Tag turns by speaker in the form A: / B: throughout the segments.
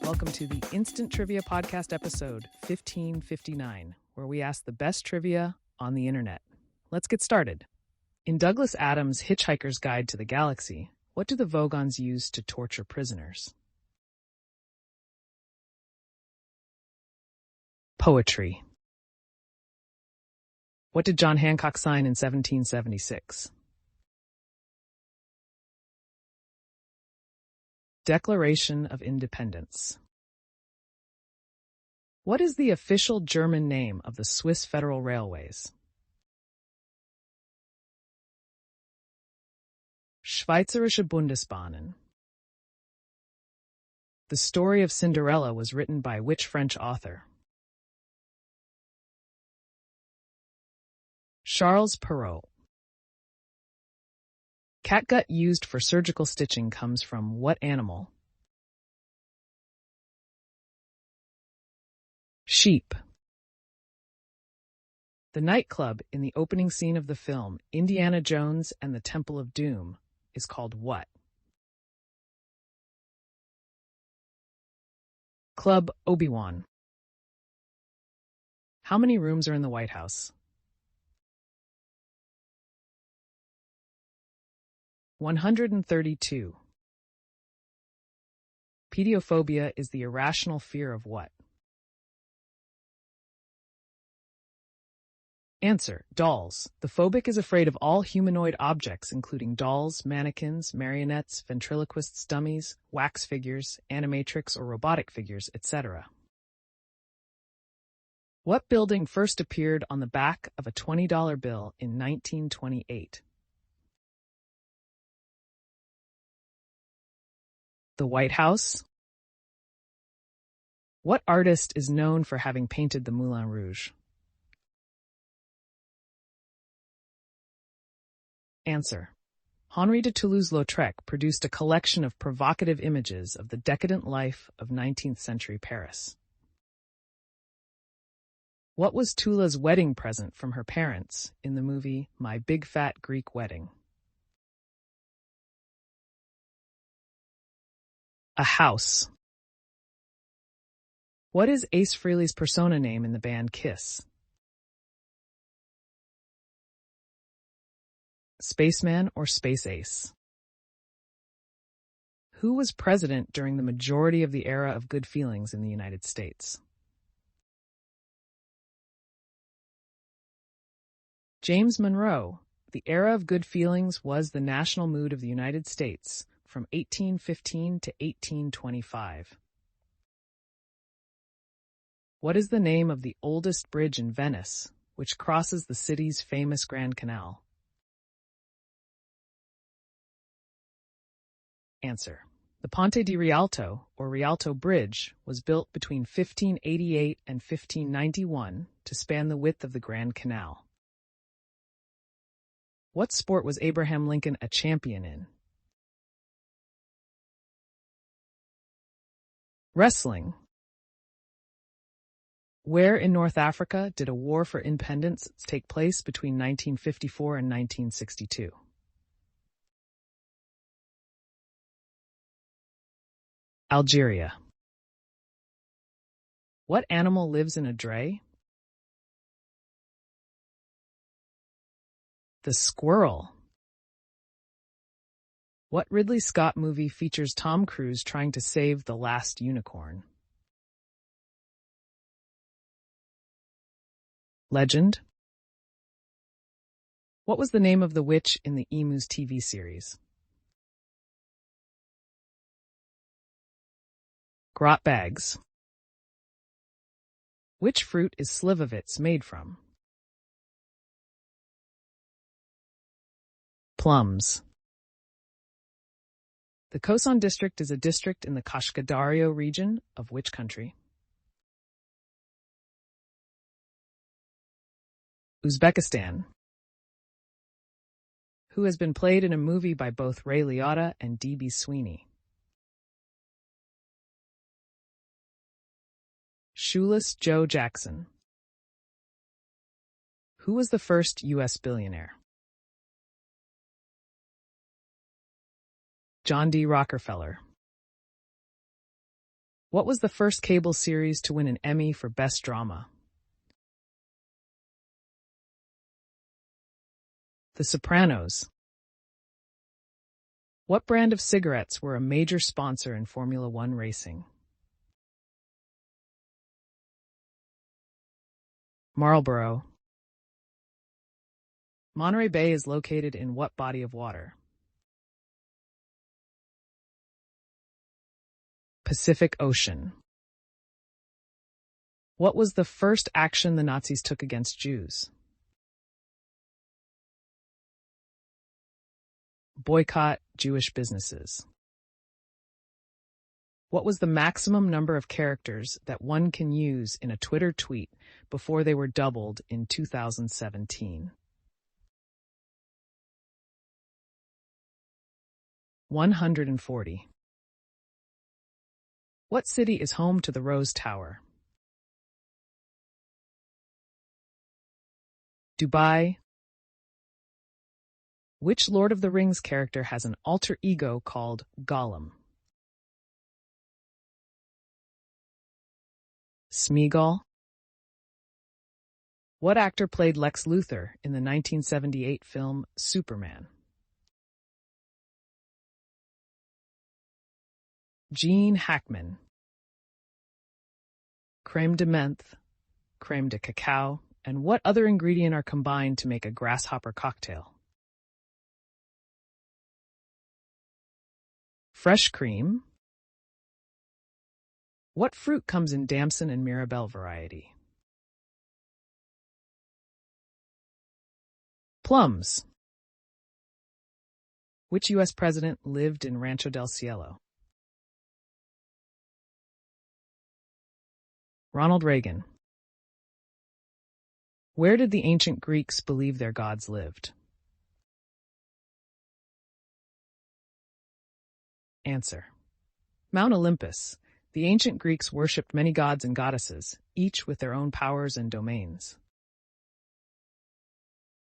A: Welcome to the Instant Trivia Podcast episode 1559, where we ask the best trivia on the internet. Let's get started. In Douglas Adams' Hitchhiker's Guide to the Galaxy, what do the Vogons use to torture prisoners? Poetry. What did John Hancock sign in 1776? Declaration of Independence. What is the official German name of the Swiss Federal Railways? Schweizerische Bundesbahnen. The Story of Cinderella was written by which French author? Charles Perrault. Catgut used for surgical stitching comes from what animal? Sheep. The nightclub in the opening scene of the film Indiana Jones and the Temple of Doom is called what? Club Obi-Wan. How many rooms are in the White House? 132. Pediophobia is the irrational fear of what? Answer: dolls. The phobic is afraid of all humanoid objects, including dolls, mannequins, marionettes, ventriloquists, dummies, wax figures, animatrix or robotic figures, etc. What building first appeared on the back of a $20 bill in 1928? The White House. What artist is known for having painted the Moulin Rouge? Answer: Henri de Toulouse-Lautrec produced a collection of provocative images of the decadent life of 19th century Paris. What was Tula's wedding present from her parents in the movie My Big Fat Greek Wedding? A house. What is Ace Frehley's persona name in the band Kiss? Spaceman or Space Ace? Who was president during the majority of the era of good feelings in the United States? James Monroe. The era of good feelings was the national mood of the United States from 1815 to 1825. What is the name of the oldest bridge in Venice, which crosses the city's famous Grand Canal? Answer: the Ponte di Rialto, or Rialto Bridge, was built between 1588 and 1591 to span the width of the Grand Canal. What sport was Abraham Lincoln a champion in? Wrestling. Where in North Africa did a war for independence take place between 1954 and 1962? Algeria. What animal lives in a dray? The squirrel. What Ridley Scott movie features Tom Cruise trying to save the last unicorn? Legend. What was the name of the witch in the Emus TV series? Grotbags. Which fruit is slivovitz made from? Plums. The Kosan district is a district in the Kashgadaryo region of which country? Uzbekistan. Who has been played in a movie by both Ray Liotta and D.B. Sweeney? Shoeless Joe Jackson. Who was the first U.S. billionaire? John D. Rockefeller. What was the first cable series to win an Emmy for Best Drama? The Sopranos. What brand of cigarettes were a major sponsor in Formula One racing? Marlboro. Monterey Bay is located in what body of water? Pacific Ocean. What was the first action the Nazis took against Jews? Boycott Jewish businesses. What was the maximum number of characters that one can use in a Twitter tweet before they were doubled in 2017? 140. What city is home to the Rose Tower? Dubai. Which Lord of the Rings character has an alter ego called Gollum? Smeagol. What actor played Lex Luthor in the 1978 film Superman? Gene Hackman. Crème de menthe, crème de cacao, and what other ingredient are combined to make a grasshopper cocktail? Fresh cream. What fruit comes in damson and Mirabelle variety? Plums. Which U.S. president lived in Rancho del Cielo? Ronald Reagan. Where did the ancient Greeks believe their gods lived? Answer. Mount Olympus. The ancient Greeks worshipped many gods and goddesses, each with their own powers and domains.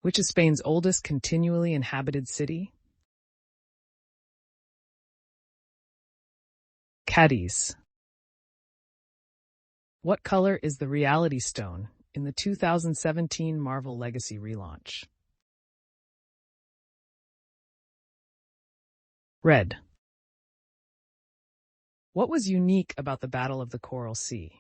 A: Which is Spain's oldest continually inhabited city? Cadiz. What color is the Reality Stone in the 2017 Marvel Legacy relaunch? Red. What was unique about the Battle of the Coral Sea?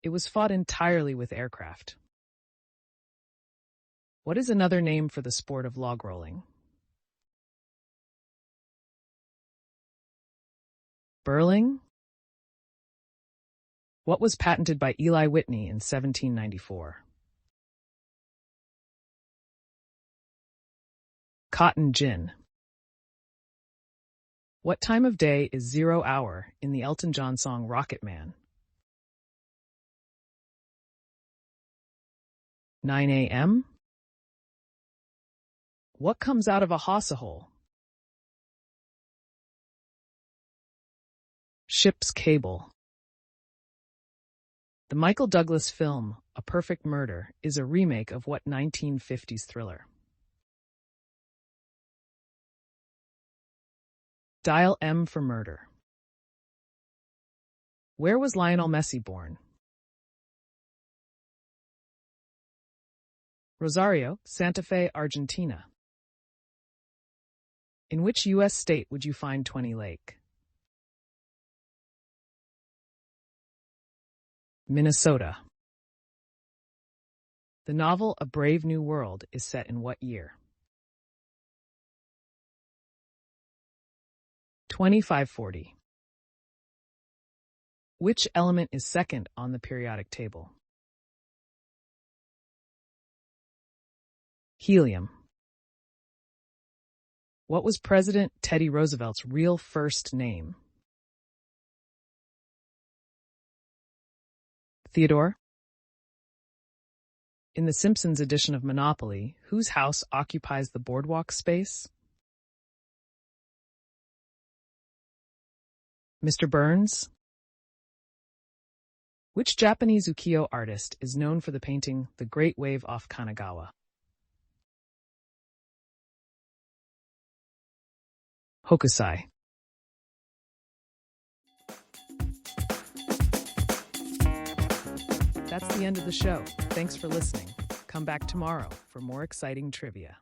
A: It was fought entirely with aircraft. What is another name for the sport of log rolling? Burling. What was patented by Eli Whitney in 1794? Cotton gin. What time of day is 0 hour in the Elton John song Rocket Man? 9 a.m.? What comes out of a hawser hole? Ship's cable. The Michael Douglas film, A Perfect Murder, is a remake of what 1950s thriller? Dial M for murder. Where was Lionel Messi born? Rosario, Santa Fe, Argentina. In which U.S. state would you find 20 Lake? Minnesota. The novel A Brave New World is set in what year? 2540. Which element is second on the periodic table? Helium. What was President Teddy Roosevelt's real first name? Theodore. In the Simpsons edition of Monopoly, whose house occupies the boardwalk space? Mr. Burns. Which Japanese ukiyo artist is known for the painting The Great Wave off Kanagawa? Hokusai. That's the end of the show. Thanks for listening. Come back tomorrow for more exciting trivia.